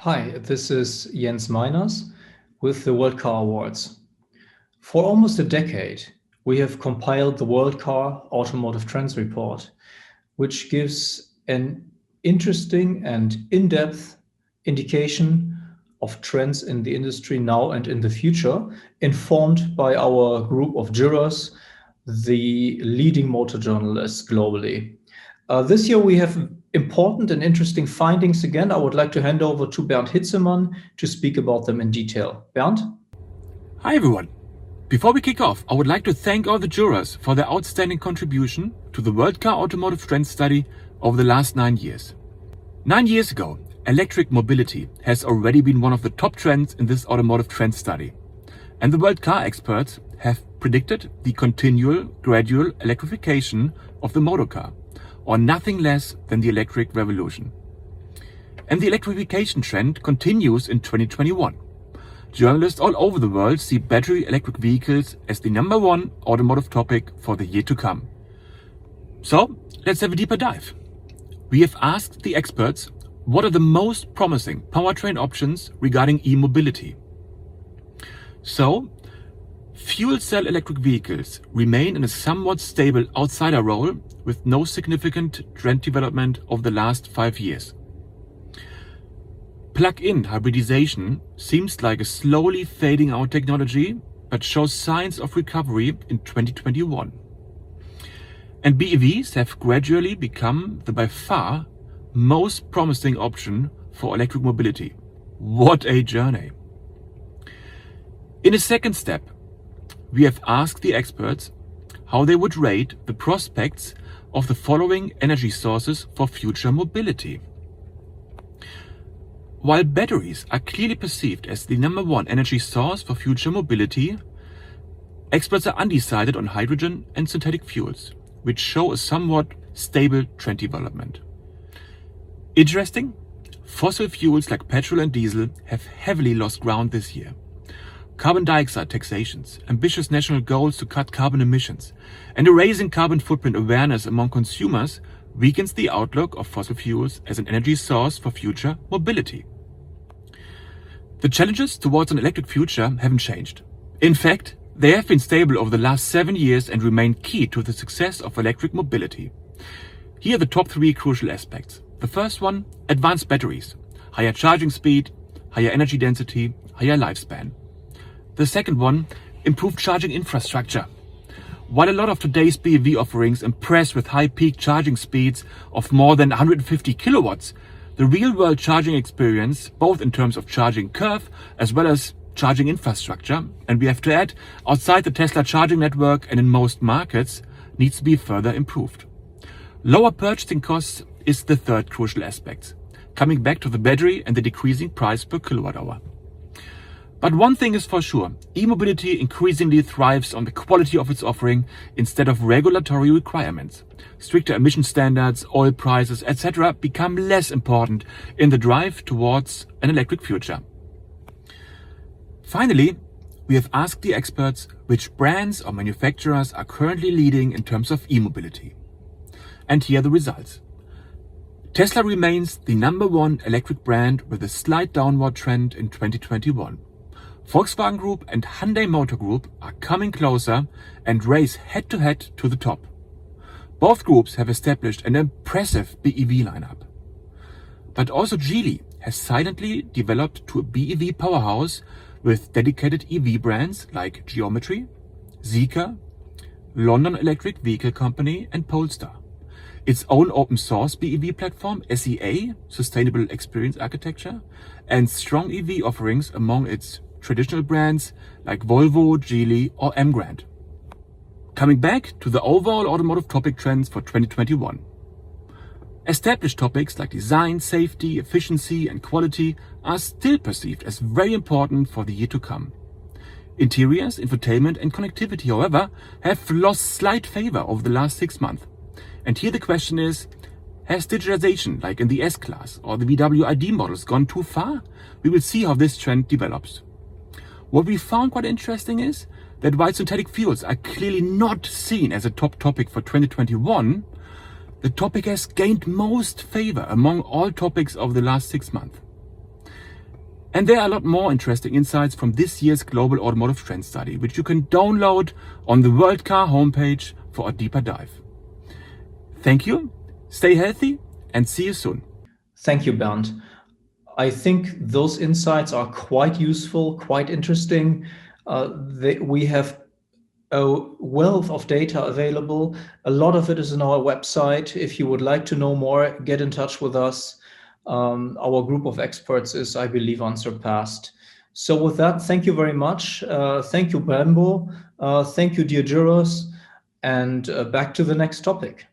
Hi, this is Jens Meiners with the World Car Awards. For almost a decade, we have compiled the World Car Automotive Trends Report, which gives an interesting and in-depth indication of trends in the industry now and in the future, informed by our group of jurors, the leading motor journalists globally. This year we have important and interesting findings again. I would like to hand over to Bernd Hitzemann to speak about them in detail. Bernd? Hi everyone. Before we kick off, I would like to thank all the jurors for their outstanding contribution to the World Car Automotive Trends study over the last 9 years. 9 years ago, electric mobility has already been one of the top trends in this automotive trend study. And the World Car experts have predicted the continual, gradual electrification of the motor car, or nothing less than the electric revolution. And the electrification trend continues in 2021. Journalists all over the world see battery electric vehicles as the number one automotive topic for the year to come. So let's have a deeper dive. We have asked the experts what are the most promising powertrain options regarding e-mobility. So, fuel cell electric vehicles remain in a somewhat stable outsider role with no significant trend development over the last 5 years. Plug-in hybridization seems like a slowly fading out technology, but shows signs of recovery in 2021. And BEVs have gradually become the by far most promising option for electric mobility. What a journey! In a second step, we have asked the experts how they would rate the prospects of the following energy sources for future mobility. While batteries are clearly perceived as the number one energy source for future mobility, experts are undecided on hydrogen and synthetic fuels, which show a somewhat stable trend development. Interesting, fossil fuels like petrol and diesel have heavily lost ground this year. Carbon dioxide taxations, ambitious national goals to cut carbon emissions, and a raising carbon footprint awareness among consumers weakens the outlook of fossil fuels as an energy source for future mobility. The challenges towards an electric future haven't changed. In fact, they have been stable over the last 7 years and remain key to the success of electric mobility. Here are the top 3 crucial aspects. The first one, advanced batteries, higher charging speed, higher energy density, higher lifespan. The second one, improved charging infrastructure. While a lot of today's BEV offerings impress with high peak charging speeds of more than 150 kilowatts, the real-world charging experience, both in terms of charging curve as well as charging infrastructure, and we have to add, outside the Tesla charging network and in most markets, needs to be further improved. Lower purchasing costs is the third crucial aspect, coming back to the battery and the decreasing price per kilowatt hour. But one thing is for sure, e-mobility increasingly thrives on the quality of its offering instead of regulatory requirements. Stricter emission standards, oil prices, etc. become less important in the drive towards an electric future. Finally, we have asked the experts which brands or manufacturers are currently leading in terms of e-mobility. And here are the results. Tesla remains the number one electric brand with a slight downward trend in 2021. Volkswagen Group and Hyundai Motor Group are coming closer and race head-to-head to the top. Both groups have established an impressive BEV lineup. But also Geely has silently developed to a BEV powerhouse with dedicated EV brands like Geometry, Zeekr, London Electric Vehicle Company and Polestar. Its own open source BEV platform, SEA, Sustainable Experience Architecture, and strong EV offerings among its traditional brands like Volvo, Geely or Emgrand. Coming back to the overall automotive topic trends for 2021. Established topics like design, safety, efficiency and quality are still perceived as very important for the year to come. Interiors, infotainment and connectivity, however, have lost slight favor over the last 6 months. And here the question is, has digitalization, like in the S-Class or the VW ID models, gone too far? We will see how this trend develops. What we found quite interesting is that while synthetic fuels are clearly not seen as a top topic for 2021, the topic has gained most favor among all topics over the last 6 months. And there are a lot more interesting insights from this year's Global Automotive Trend Study, which you can download on the World Car homepage for a deeper dive. Thank you, stay healthy, and see you soon. Thank you, Bernd. I think those insights are quite useful, quite interesting. We have a wealth of data available. A lot of it is on our website. If you would like to know more, get in touch with us. Our group of experts is, I believe, unsurpassed. So with that, thank you very much. Thank you, Bambo. Thank you, dear jurors. And back to the next topic.